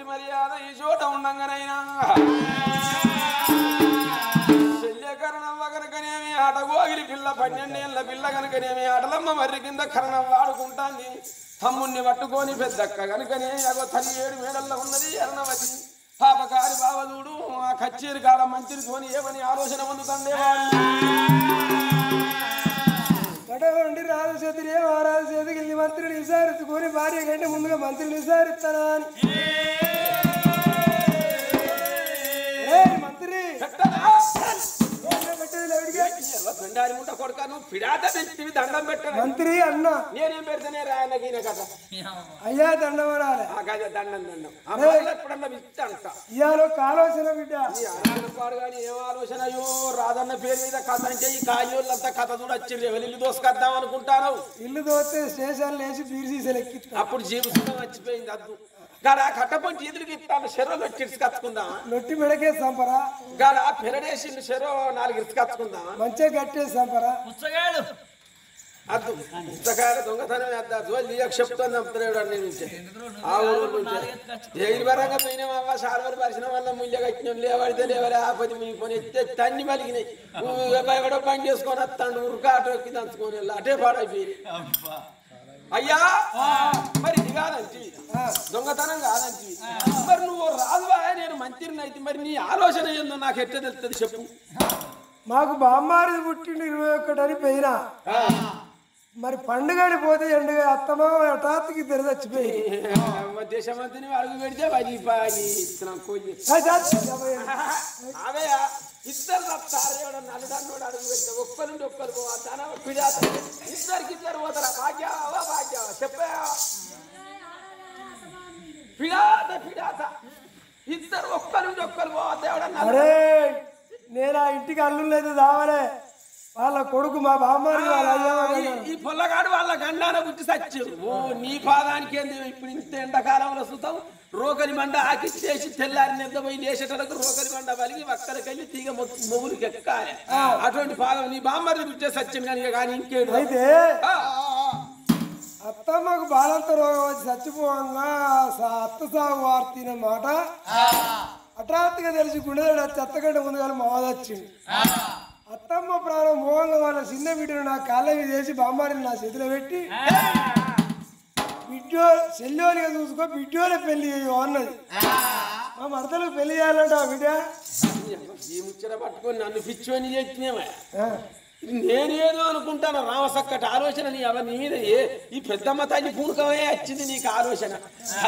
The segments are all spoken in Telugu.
మర్యాద ఈ చోట ఉండంగానైనా శల్యకరణం కనుకనేమి ఆట గోగిలి పిల్ల 12 ఏళ్ళ పిల్ల కనుకనేమి ఆటలమ్మ మర్రి కింద కరణం వాడుకుంటాంది. తమ్ముణ్ణి పట్టుకొని పెద్దక్క కనుకనే అగో తల్లి 7 మేడల్లో ఉన్నది ఎర్ణవతి. పాపకారి బావదుడు ఆ కచ్చేరి కాల మంత్రితోని ఏమని ఆలోచన పొందుతండేవాడు. కటవండి రాజు చేతిని రాజు చేతికి వెళ్ళి మంత్రిని విసారించుకొని భార్య కంటే ముందుగా మంత్రిని విసారిస్తానా అని మంత్రి మంత్రి అన్న నేనేం పెడితేనే రాయనగిన కదా అయ్యా దండం రాలే దండం దండం ఎప్పుడన్నా అంట ఇవాళ ఆలోచన బిడ్డ పాడు కానీ ఏం ఆలోచన అయ్యో రాదన్న పేరు మీద కథ అంటే ఈ కాయోళ్ళంతా కథ కూడా వచ్చింది ఇల్లు దోసుకొద్దాం అనుకుంటాను. ఇల్లు దోస్తే స్టేషన్ లేచి బీర్సీసలు ఎక్కిస్తా అప్పుడు జీవితం వచ్చిపోయింది అద్దు గాడా కట్టపంచి ఎదురుకి ఇస్తాను చెరో లొట్టి ఇసుకచ్చుకుందాం లొట్టి మెడకే సంపరా గాడా పెరడేసి చెరో 4 ఇసుకచ్చుకుందాం మంచిగా కట్టే సంపరా అద్దు పుస్తకాలు దొంగతనం వేద్దా జోలి చెప్తాను చంపుతున్నాడు అన్ని నుంచి ఆ ఊరు నుంచి జైలు పరంగా పోయినామవ్వ సార్వర్ పరిశ్రమ వల్ల ముళ్ళ కట్టినాం లేవడితే లేవలే ఆపది మీ కొని ఎత్తే తన్ని పలికినాయి ఎవడో పని చేసుకొని వస్తాడు ఉరుక అటు ఎక్కి దంచుకొని అటే పాడైపోయి. అయ్యా మరి ఇది కాదంటి దొంగతనం కాదంటి మరి నువ్వు రాదువా నేను మంత్రిని అయితే మరి నీ ఆలోచన ఏందో నాకు ఎట్లా తెలుస్తుంది చెప్పు. మాకు బామ్మారి పుట్టిండు 21 అని పోయినా మరి పండుగని పోతే ఎండుగా అత్తమా హఠాత్తుకి తెర చచ్చిపోయి దేశమంతిని అడుగు పెడితే అవే ఇద్దరు తప్పారు నలుడన్నోడు అడుగు పెడితే ఒక్కరుండి ఒక్కరు పోతారా ఇద్దరు పోతారా భాగ్యావా భాగ్యావా చెప్పా పిడాత ఇద్దరు ఒక్కరుండి ఒక్కరు పోతే అరే నేను ఆ ఇంటికి అల్లులేదు రావాలే వాళ్ళ కొడుకు మా బామ్మారి ఈ పొల్లగాడు వాళ్ళ గండాన పుట్టి సచ్చు ఓ నీ పాదానికి ఏంది ఇప్పుడు ఇంత ఎండాకాలంలో సుతం రోకలి మండ ఆకిచ్చేసి తెల్లారి నిద్రపోయి లేచేటలకు రోకలి మండ వలిగి ఒక్కరికెళ్ళి తీగ మొగులికి ఎక్కాలి అటువంటి పాదం నీ బామ్మరి పుట్టే సత్యం కానీ ఇంకేంటి అయితే అత్తమ్మకు బాలంత రోగం వచ్చి చచ్చిపోవంగా అత్త సాగు వార్తిన మాట హఠాత్తుగా తెలిసి గుండె చెత్తగడ్డ ముందుగా మావదొచ్చింది. అత్తమ్మ ప్రాణం మోహంగా వాళ్ళ చిన్న బిడ్డను నా కాళ్ళ మీద వేసి బామ్మారిని నా చేతిలో పెట్టి బిడ్డో చెల్లోనిగా చూసుకో బిడ్డోనే పెళ్లి చేయు అన్నది. మా మరదలకు పెళ్లి చేయాలంట ఆ బిడ్డ ఈ ముచ్చట పట్టుకొని నన్ను పిచ్చోని చేసినేమా నేనేదో అనుకుంటాను రామసక్కటి ఆలోచన నీ నీ మీద ఈ పెద్దమ్మ తల్లి పూనకమే వచ్చింది నీకు ఆలోచన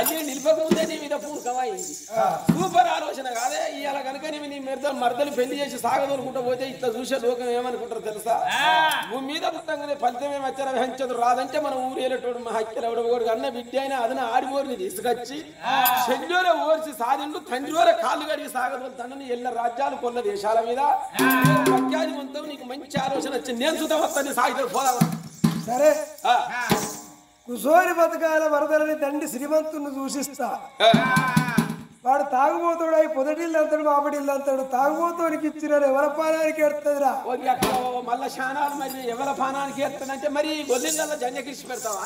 అయ్యే నిలపకముందే నీ మీద పూనకమైంది సూపర్ ఆలోచన కాదే ఇవాళ కనుక నీ మరదలు పెళ్లి చేసి సాగదోరుకుంటూ పోతే ఇట్లా చూసే లోకం ఏమనుకుంటారు తెలుసా భూమి మీద పుట్టంగానే ఫలితం ఏమచ్చారా వెంచదు రాదంటే మన ఊరేటోడు మా హక్కెలు ఎవడోడు అన్న బిడ్డ అయినా అదన ఆడిపోరిని తీసుకొచ్చి చెల్లెలో ఓర్చి సాధిండు తండ్రివర కాళ్ళు కడిగి సాగదోలుతాడని ఎల్ల రాజ్యాలు కొల్ల దేశాల మీద ప్రఖ్యాతివంతం నీకు మంచి ఆలోచన నేను చూద్దాం వస్తాను సాగితే పోదాం. సరే కుసోరి బతకాల వరదలని తండ్రి శ్రీమంతుని దూషిస్తా వాడు తాగుబోతుడు అయి పొదటిల్లు అంతాడు మాపటిల్లు అంతాడు తాగుబోతునికి ఇచ్చిన ఎవరి పానానికి ఎడుతుందిరా మళ్ళా శానాలు మరి ఎవరి పానానికి ఎడుతుందంటే మరి గొల్లిళ్ళ జన్యకిడిచి పెడతావా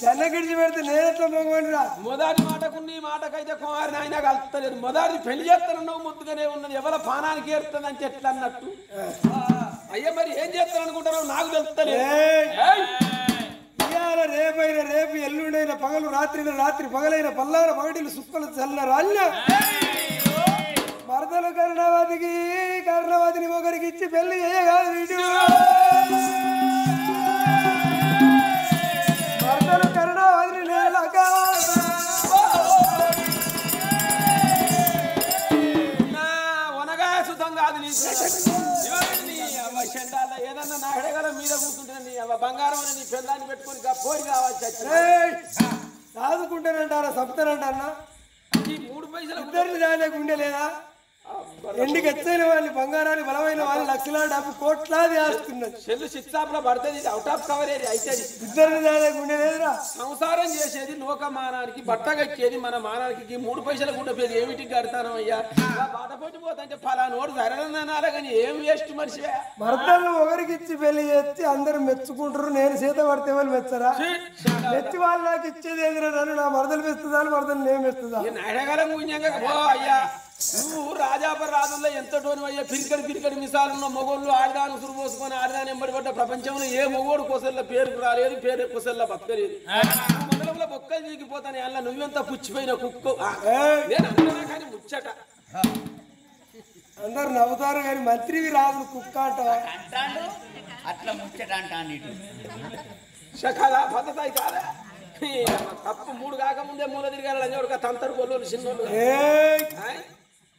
జన్యకిడిచి పెడితే నేనెట్లా మొగోనిరా మొదటి మాటకు నీ మాటకైతే కుమారిని అయినా కలుపుతలేదు మొదటి పెళ్లి చేస్తానన్నావు ముద్దుగానే ఉన్నది ఎవరి పానానికి ఎడుతుందంటే ఎట్లా అన్నట్టు అయ్యా మరి ఏం చేస్తాను అనుకుంటున్నావు నాకు తెలుస్తలేదు. రేపైన రేపు ఎల్లుండైన పగలు రాత్రిన రాత్రి పగలైన పల్లార పగటిలు సుక్కలు చల్ల రాళ్ళ మరదలు కర్ణవాదిని ఒకరికి ఇచ్చి పెళ్లి చేయగాదు మరదలు కర్ణవాదిని నేలక వనగాయ సుతం కాదు నీ ఏదన్నా నా హెడగల మీద కూర్చుంటే నీ బంగారం అని నీ పెళ్ళాన్ని పెట్టుకుని పోరి కావచ్చు సాదుకుంటానంటారా సప్తానంటారా ఈ 3 పైసలు ఇద్దరిని దానికి ఉండలేదా ఎండికి ఎత్తైన వాళ్ళు బంగారాన్ని బలమైన వాళ్ళు లక్షలాది డబ్బు కోట్లాది ఆస్తున్నది. సెల్లు సిక్సాపులో పడుతుంది, అవుట్ ఆఫ్ కవరేజ్ అయితే ఇద్దరిని దాదాగుండే లేదురా. సంసారం చేసేది లోకమానానికి, బట్ట కట్టేది మన మానానికి. 3 పైసలు కూడా పేరు ఏమిటికి కడతాను అయ్యా. బాట పోతే ఫలానోడు సరళనాలే కానీ ఏం వేస్ట్ మనిషివే. భర్తలను ఒకరికి ఇచ్చి పెళ్లి చేస్తే అందరు మెచ్చుకుంటారు. నేను చేత పడితే వాళ్ళు మెచ్చరా? మెచ్చి వాళ్ళు నాకు ఇచ్చేది ఎదురు నన్ను నా మరదలు మెస్తుందా మరదలు నేను మెస్తుందా? నడగలం గుంజంగా పో అయ్యా. నువ్వు రాజాపర రాజుల్లో ఎంతటోని అయ్యా. పిరికడి మిసాలున్న మొగోళ్ళు ఆడదాను సురు పోసుకొని ఆడదాని ఎంబడి పడ్డ ప్రపంచంలో ఏ మొగోడు కొసల్లో పేరుకు రాలేదు, పేరు కొసల్లో బతకలేదు. మండలంలో బొక్కలు దిగిపోతాను అలా నువ్వెంత పుచ్చిపోయిన కుక్క. నేను అంటున్నా కానీ ముచ్చట. అందరు నవ్వుతారు కానీ మంత్రివి రాజులు కుక్క అంటావా? అట్లా ముచ్చట అంటాను. శఖాల పద్ధతి అయితే తప్పు 3 కాకముందే మూల తిరగాలి తంతరు గొల్లు చిన్నోళ్ళు.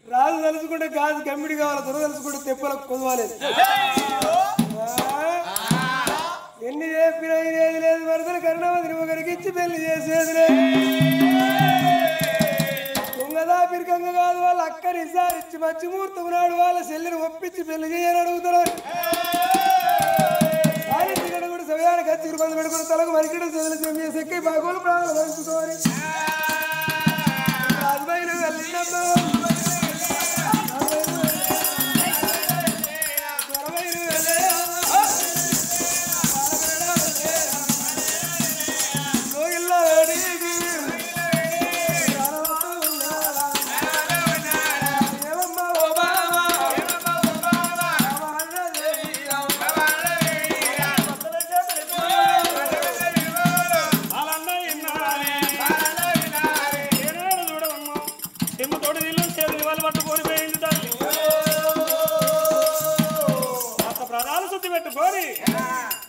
రాజు తలుచుకుంటే గాజు గమ్మిడి కావాలి, దొర తలుచుకుంటే తెప్పలకు కొదవాలి. ఎన్ని చెప్పినా ఇదేది లేదు. వరదలు కరుణావతిని ఒకరికి ఇచ్చి పెళ్లి చేసేది లేదు. దొంగదా పిరికంగా కాదు, వాళ్ళ అక్కని ఇచ్చి మంచి ముహూర్తం నాడు వాళ్ళ చెల్లిని ఒప్పించి పెళ్లి చేయని అడుగుతున్నారు. కూడా సమయానికి వచ్చి ఇబ్బంది పెట్టుకుని తలకు మరికడం చెవులు సెక్కి బాగోలు ప్రాణాలు పంచుకోవాలి. రాజుబైలు వెళ్ళినమ్మా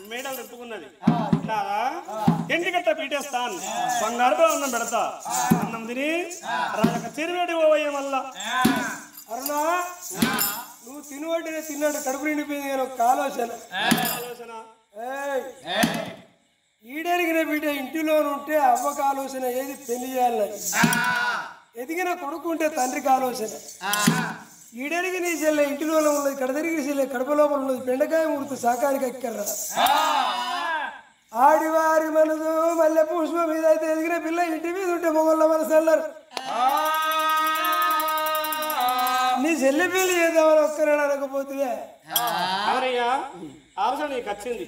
మేడలు తిప్పుకున్నది. ఎంటికట్ట పీటేస్తాను, బంగారుతో అన్నం పెడతా. అన్నం తిని రాజక తిరువేడి పోవయ్య వల్ల. అరుణా, నువ్వు తినవంటే తిన్నాడు కడుపు నిండిపోయింది కానీ ఒక ఆలోచన. ఈడెరిగిన బిడ్డ ఇంటిలో ఉంటే అవ్వకు ఆలోచన ఏది పెళ్లి చేయాలని. ఎదిగిన కొడుకు ఉంటే తండ్రికి ఆలోచన. ఈడెరిగి నీ చెల్లె ఇంటిలో ఉన్నది, కడదరిగి చెల్లె కడప లోపల ఉన్నది. బెండకాయ ముడుతూ శాకానికి ఎక్కర్రా. ఆడివారి మనసు మల్లె పుష్ప మీద అయితే ఎదిగిన పిల్ల ఇంటి మీద ఉంటే మొగళ్ళ మనసు అన్నారు. నీ చెల్లి పెళ్లి చేద్దామని ఒక్కరే అనకపోతే ఆలోచన నీకు వచ్చింది,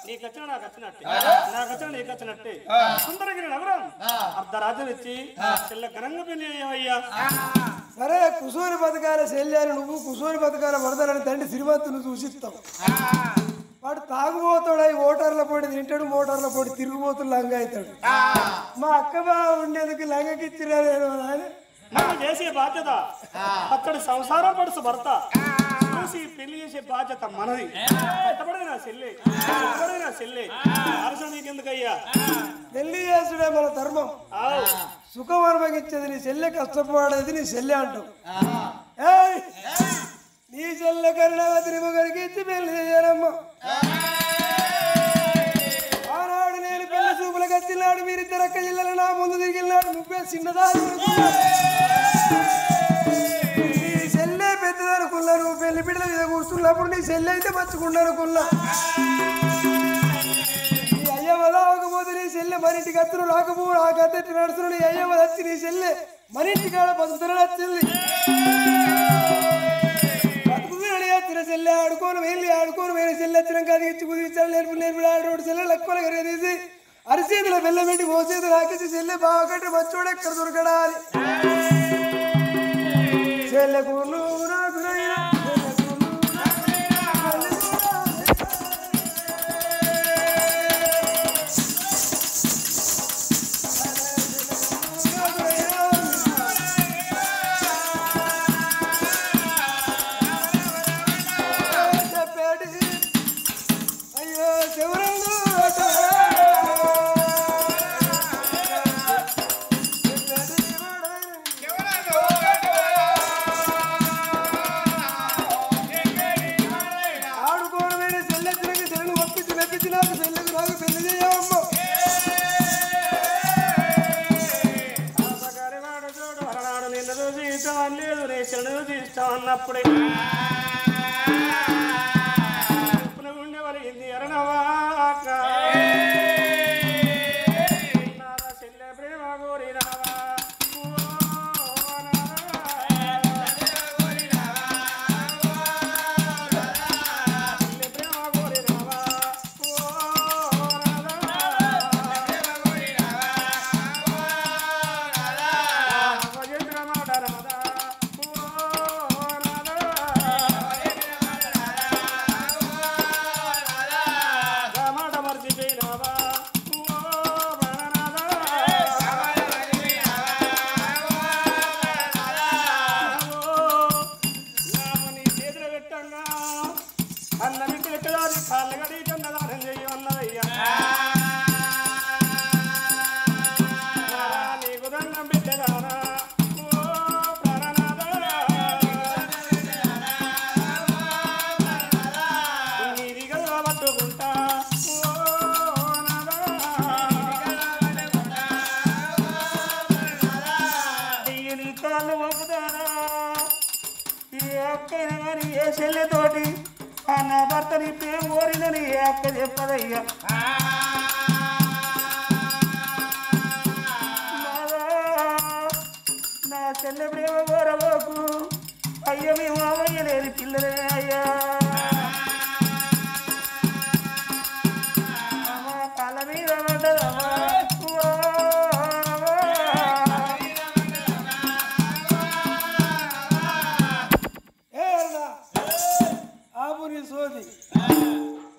నీకు వచ్చిన నాకు వచ్చినట్టే, నాకు వచ్చిన నీకు వచ్చినట్టే. సుందరగిరి నగరం అర్ధరాత్రి ఇచ్చి చెల్లె ఘనంగా పెళ్లి అయ్యా. సరే, కుసూరి బతకాల చెల్లి నువ్వు కుసూరి బతకాల వరదలని తండ్రి శ్రీమంతుని సూచిస్తావు. వాడు తాగుబోతాడు, అవి ఓటర్ల పొడి తింటాడు, మోటార్ల పొడి తిరుగుబోతులు లంగ అవుతాడు. మా అక్క బావ ఉండేందుకు లంగకిచ్చిరాను అని మనం చేసే బాధ్యత అక్కడి సంసారం పడుచు భర్త చూసి పెళ్లి చేసే బాధ్యత మనది. కష్టపడే నా చెల్లె, కష్టపడే నా చెల్లె. ఆలోచన నీకెందుకయ్యా? పెళ్లి చేసుడే మన ధర్మం. సుఖం అనుభవించేది నీ చెల్లె, కష్టపడేది నీ చెల్లె అంటావు. నీ చెల్లె కరుణావతిని ఒకరికి ఇచ్చి పెళ్లి చేయాలమ్మా. ఆనాడు నేను పెళ్లి చూపులకు వచ్చినాడు, మీరిద్దరు అక్క చెల్లెలు నా ముందు తిరిగినాడు. నువ్వే చిన్నదారు, నీ చెల్లె పెద్దదనుకున్నా. నువ్వు పెళ్లి బిడ్డల మీద కూర్చున్నప్పుడు నీ చెల్లె అయితే మర్చుకున్నానుకున్నా. నీ అయ్యవ రాకపోతే నీ చెల్లె మరింటికి అత్తను రాకపో, ఆ గద్దెట్టి నడుచును. నీ అయ్యవ వచ్చి నీ చెల్లె మరింటి కాడ బతుకుతున్న వచ్చింది. వచ్చిన చెల్లె ఆడుకోను వెళ్ళి ఆడుకోను వేరే చెల్లె వచ్చినాక అది ఇచ్చి కుదిరించాడు. నేర్పు ఆడోడు చెల్లె లక్కువ తీసి అరిచేతుల బెల్లం పెట్టి మోసేతులు ఆకేసి చెల్లె బాగా కట్టి మంచోడు ఎక్కడ దొరకడా అని చెల్లెకు ఇష్టం అన్నప్పుడే ఉండే వలిగింది ఎరణవాక నాదా చెల్లె ప్రేమ కోరినావా చెల్లెతోటి నా భర్తని ప్రేమ కోరినని అక్క చెప్పదయ్యా నా చెల్లె ప్రేమ కోరబోకు అయ్య మేము అవ్వయ్యలేని పిల్లలే అయ్యా కళ్ళ మీద పడ్డదమ్మా సోది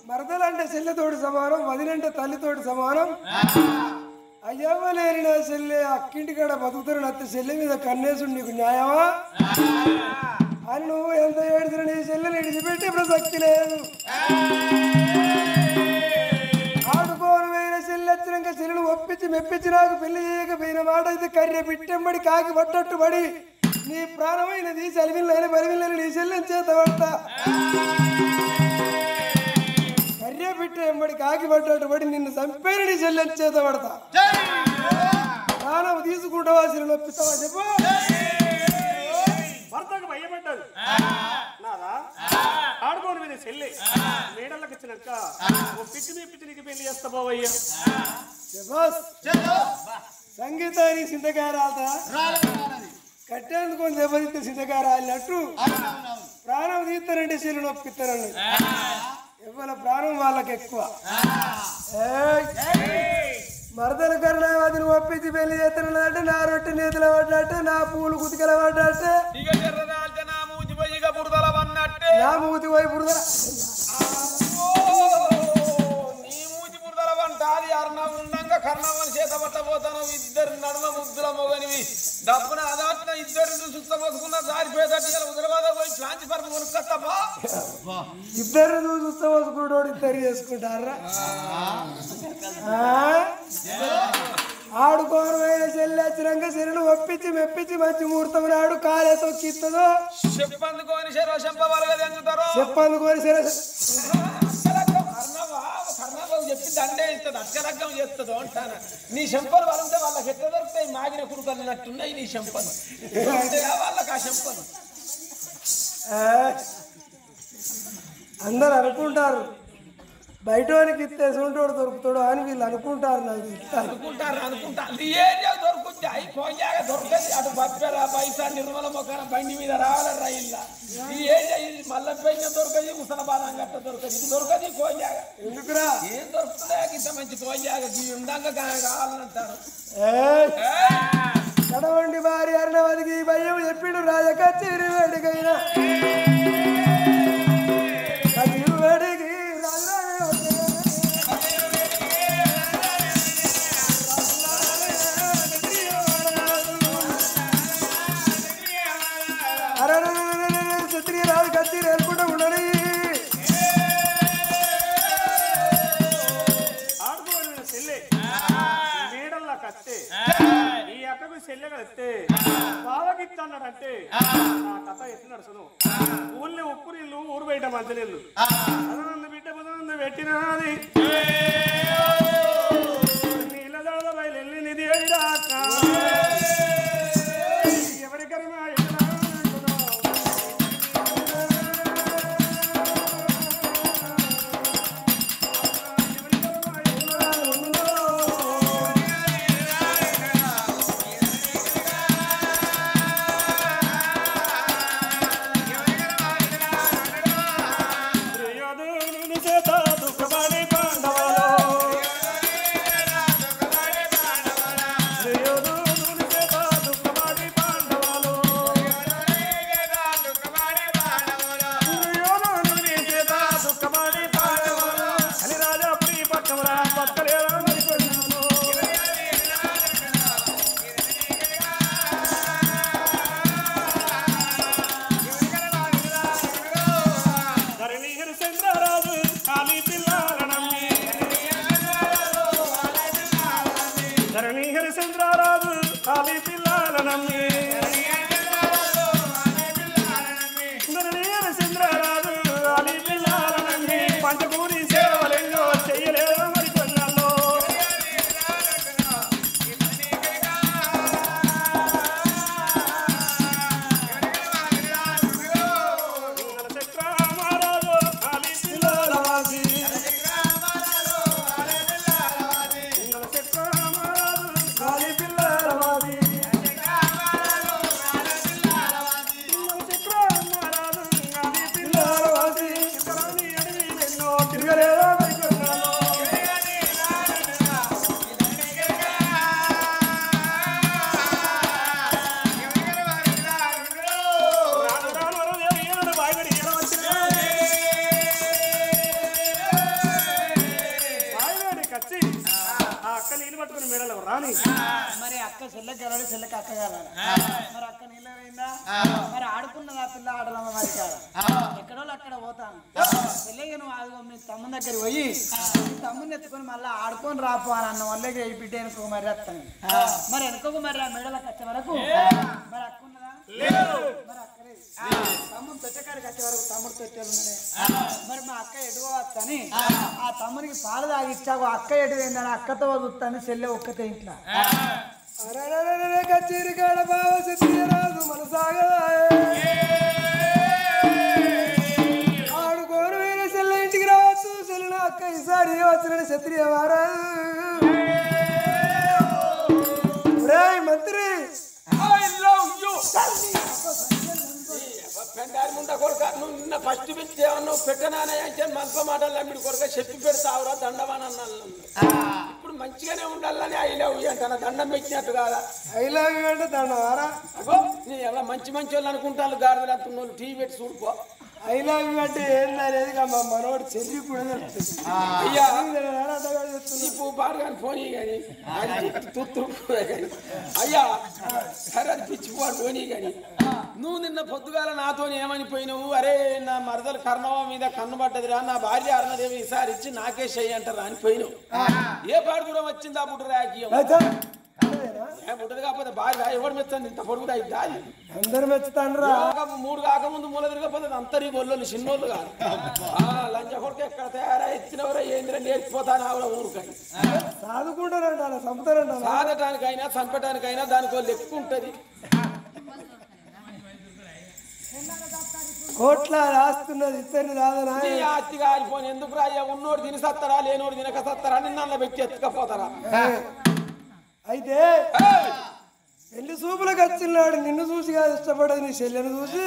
మరదలంటే చెల్లెతోటి సమానం వదినంటే తల్లితోటి సమానం అయ్యవ్వలేని నా చెల్లె అక్కింటికాడ బతుకుతారు నత్త చెల్లె మీద కన్నేసుడు నీకు న్యాయమా అని నువ్వు ఎంత ఏడుతున్నా నీ చెల్లెని విడిచిపెట్టి ఇప్పుడు శక్తి లేదు ఆడుకోని చెల్లె వచ్చినాక చెల్లెలు ఒప్పించి మెప్పించి నాకు పెళ్లి చేయకపోయిన మాట అయితే కర్రె పిట్టెంబడి కాకి పట్టట్టు పడి నీ ప్రాణమైనది చలివిల్లని బలివిల్లని నీ చెల్లెని చేత పడతా కర్రె పిట్ట ఎంబడి కాకి పట్టట్టు పడి నిన్ను చంపేని నీ చెల్లెని చేత పడతా ప్రాణం తీసుకుంటావా చెల్లెలు ఒప్పిస్తావా చెప్పు భర్తకు భయపడ్డది నాదా ఆడుకోని మీద చెల్లి మేడలకు వచ్చినాక ఓ పిచ్చి మీ పిచ్చినికి పెళ్లి చేస్తా పోవయ్యా సంగీతానికి సింతకాయ రాత కట్టేందుకు దెబ్బతిస్తే సింతకాయ రాలినట్టు ప్రాణం తీస్తారంటే చెల్లు నొప్పిస్తారండి ఎవరి ప్రాణం వాళ్ళకి ఎక్కువ మరదల కరుణావతిని ఒప్పించి పెళ్లి చేస్తున్నదంటే నా రొట్టె నేతలు పడ్డట్టే నా పూలు కుతికల పడ్డట్టే నా మూతి పోయి బురదల ఉండంగా కర్ణమ్మని చేత పట్టబోతాను ఇద్దరు నడుమ ముద్దుల మొగనివి డబ్బున అదాటిన ఇద్దరు చూస్తా పోసుకున్నా సారిపోయేటట్టు ఉదరవాద పోయి ట్రాన్స్ఫర్ కొనుక్కొస్తావా ఇద్దరు చూస్తా పోసుకుంటోడు ఇద్దరు చేసుకుంటారా ఆడుకోవడం చెల్లి వచ్చినాక చెల్లిని ఒప్పించి మెప్పించి మంచి ముహూర్తం నాడు కాలే తొక్కిస్తుందో చెప్పందుకోని శరో చెంపవాలుగా తెంగుతారో చెప్పందుకోని శర చెప్పి దండే ఇస్తుంది అక్షరగ్గం చేస్తుందో అంటాను నీ చెంపలు వాళ్ళంటే వాళ్ళకి ఎట్లా దొరుకుతాయి మాగిన కుడుకన్నట్టున్నాయి నీ చెంపలు వాళ్ళకి ఆ చెంపలు అందరు అనుకుంటారు బయటోనికి ఇస్తే సొంటోడు దొరుకుతాడు అని వీళ్ళు అనుకుంటారు నాకు అనుకుంటారు ఈ ఏరియా దొరుకుతుంది అయి పోయాక దొరకదు అటు బప్పేరా పైసా నిర్మల మొక్కన బండి మీద రావాలి రైల్లా ఈ ఏరియా ఇది మల్లెపైన దొరకదు ముసలబాదం గట్ట దొరకదు ఇది దొరకదు పోయాక ఎందుకురా ఏం దొరుకుతుందా ఇంత మంచి పోయాక ఉండంగా కావాలంటారు చదవండి భార్య అర్ణవదికి భయం చెప్పిండు రాజకచ్చేరి వేడికైనా వేడికి రాజు కచ్చి నేర్పుకుంటూ ఉండని ఆడుకోని చెల్లె మేడల్లా కత్తే ఈ అక్కకు చెల్లె కత్తే బావగిత్తన్నాడంటే నా కథ ఎట్లా నడుచును ఊళ్ళో ఉప్పు నీళ్ళు ఊరు బయట మధ్య నీళ్ళు అదనందు బిడ్డ బుధనందు పెట్టినది నీళ్ళ దాడ బయలు నిధి ఎవరికైనా చంద్రరాజు కాలి పిల్లల నమ్మి చంద్రరాజు కాలి పిల్లల నమ్మి పంచకూరి సేవలెన్నో చెయ్యలేదు మరి కొన్నాళ్ళు మరి అక్క చెల్లెకి వెళ్ళాలి చెల్లెకి అక్క కావాలి మరి అక్క నీళ్ళైందా మరి ఆడుకున్నది ఆ పిల్ల ఆడలమ్మ మరి కాదు ఎక్కడో అక్కడ పోతాను చెల్లెకి నువ్వు ఆదుకో మీ తమ్ముని దగ్గరికి పోయి మీ తమ్ముని ఎత్తుకొని మళ్ళీ ఆడుకొని రాపో అని అన్న వల్లే ఈ బిడ్డ వెనుకో మరి వస్తాను మరి వెనుకోకు మరి ఆ మెడలకు వచ్చే వరకు మరి అక్క ఉన్నదా మరి అక్కలేదు తమ్ముడు తొట్టకాడికి వచ్చే వరకు తమ్ముడు తొట్టారు మరి మా అక్క ఎటువ వస్తాని ఆ తమ్మునికి పాలు తాగిచ్చావు అక్క ఎటువైందని అక్కతో వదులుతాను చెల్లె ఒక్కతే ఇంట్లో కచ్చిరికాడ బావ సిద్ధిరాజు మనసాగా ఆడుకోరు వేరే చెల్లె ఇంటికి రావచ్చు చెల్లిన అక్క ఈసారి వచ్చిన క్షత్రియ మహారాజు మంత్రి పెండారి ముండ కొడుక నువ్వు నిన్న ఫస్ట్ పిచ్చి ఏమన్నా పెట్టనానే అంటే మనతో మాటలు అమ్మిడి కొడుక చెప్పి పెడతావురా దండమని అన్నాను ఇప్పుడు మంచిగానే ఉండాలని ఐ లవ్ యూ అంటాను దండం పెట్టినట్టు కాదా ఐ లవ్ యూ అంటే దండవారా నీ ఎలా మంచి మంచి వాళ్ళు అనుకుంటాను గాడిదలు అంటున్నాను టీవీ పెట్టి చూడుకో ఐ లవ్ యూ అంటే ఏందనేది మా మనోడు చెల్లి కూడా తెలుస్తుంది అయ్యా నీ పాడు కానీ పోనీ కానీ తుత్తు కానీ అయ్యా సరే అది పిచ్చిపోడు పోనీ కానీ నువ్వు నిన్న పొద్దుగాల నాతో ఏమనిపోయినావు అరే నా మరదలు కర్ణవ మీద కన్ను పడ్డదిరా నా భార్య అరుణదేవి ఈసారి ఇచ్చి నాకే చెయ్యి అంటారా అని పోయినావు ఏ పాడు కూడా వచ్చిందా బుడ్డు రాజకీయం బుడ్డది కాకపోతే భార్య ఎవడు మెచ్చింది ఇంత పొడుగుదా ఇద్దా అందరు మెచ్చుతాండ్రా 3 కాకముందు మూల తిరగపోతుంది అంతరి గొల్లలు చిన్నోళ్ళు కాదు లంచ కొడుకు ఎక్కడ తయారైచ్చినవరో ఏంద్ర నేర్చిపోతాను ఆవిడ ఊరుకని సాదుకుంటారంట చంపుతారంట సాధటానికైనా చంపటానికైనా దానికి లెక్క ఉంటది కోట్ల రాస్తున్నది ఇద్దరిని రాదనా ఆస్తి కాలిపోని ఎందుకు రాయ్యా ఉన్నోడు తిని సత్తరా లేనోడు తినక సత్తరా నిన్న పెట్టి ఎత్తుకపోతారా అయితే పెళ్లి చూపులకు వచ్చినాడు నిన్ను చూసి కాదు ఇష్టపడదు నీ చెల్లెను చూసి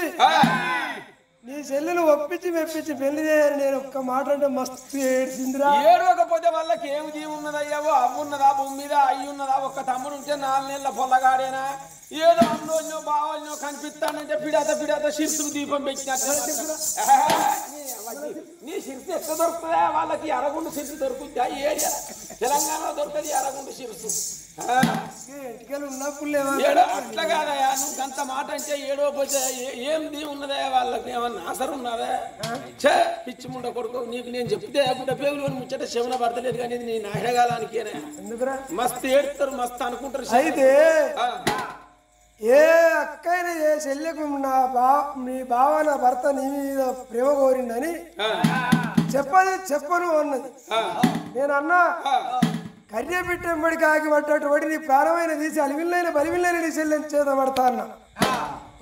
నీ చెల్లెను ఒప్పించి మెప్పించి పెళ్లి చేయాలి నేను ఒక్క మాట అంటే మస్తు ఏడ్చిందిరా ఏడవకపోతే వాళ్ళకి ఏమి దీవి ఉన్నదయ్యావో అవ్వున్నదా భూమి మీద అయ్యి ఉన్నదా ఒక్క తమ్ముడు ఉంటే 4 నెలల పొల్లగాడేనా ఏదో అన్నోళ్ళో బావోళ్ళో కనిపిస్తానంటే పిడాత శిర్సుకు దీపం పెట్టినట్టు నీ శిర్సు ఎక్కడ దొరుకుతుందా వాళ్ళకి అరగుండు శిర్సు దొరుకుతుందా ఏరియా తెలంగాణలో దొరుకుతుంది అరగుండు శిర్సు అట్లా కాదయా నువ్వు అంత మాట అంటే ఏడవపోతే ఏం దీ ఉన్నదా వాళ్ళకి ఏమన్నా ఆసరు ఉన్నదా చే పిచ్చి ముండ కొడుకు నీకు నేను చెప్తే అప్పుడు పేగులు ముచ్చట శవన పడతలేదు కానీ నీ నాయగాలానికేనే మస్తు ఏడుతారు మస్తు అనుకుంటారు అయితే ఏ అక్కైనా ఏ చెల్లెకు మీ బావ నా భర్త నీ మీద ప్రేమ కోరిందని చెప్పను అన్నది నేను అన్నా కర్య పెట్టెంబడి కాకి పట్టట్టు వడి నీ ప్రాణమైన తీసి అలివిల్లైన బలివిల్లైన నీ చెల్లెని చేత పడతా అన్న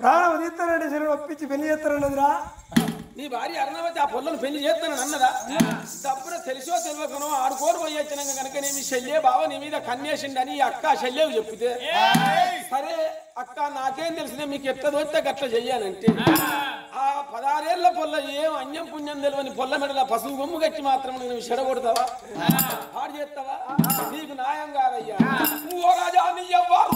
ప్రాణం తీస్తానండి చెల్లెని ఒప్పించి పెళ్లి చేస్తానన్నదిరా నీ భార్య అరుణవతి ఆ పొల్లను పెళ్లి చేస్తానని అన్నదా తప్పుడు తెలిసో తెలియకనో ఆడుకోరు పోయి వచ్చినాక కనుక నీ శల్యే బావ నీ మీద కన్నేసిండని అక్క శల్యవు చెప్తే సరే అక్క నాకేం తెలిసినా మీకు ఎట్లా దొరికితే గట్ల చెయ్యానంటే ఆ 16 ఏళ్ల పొల్ల ఏం అన్యం పుణ్యం తెలియని పొల్ల మెడల పసుపు గొమ్ము గట్టి మాత్రం నువ్వు చెడగొడతావా పాడు చేస్తావా నీకు న్యాయం కాదయ్యా ఓ రాజా నీ ఎవ్వరు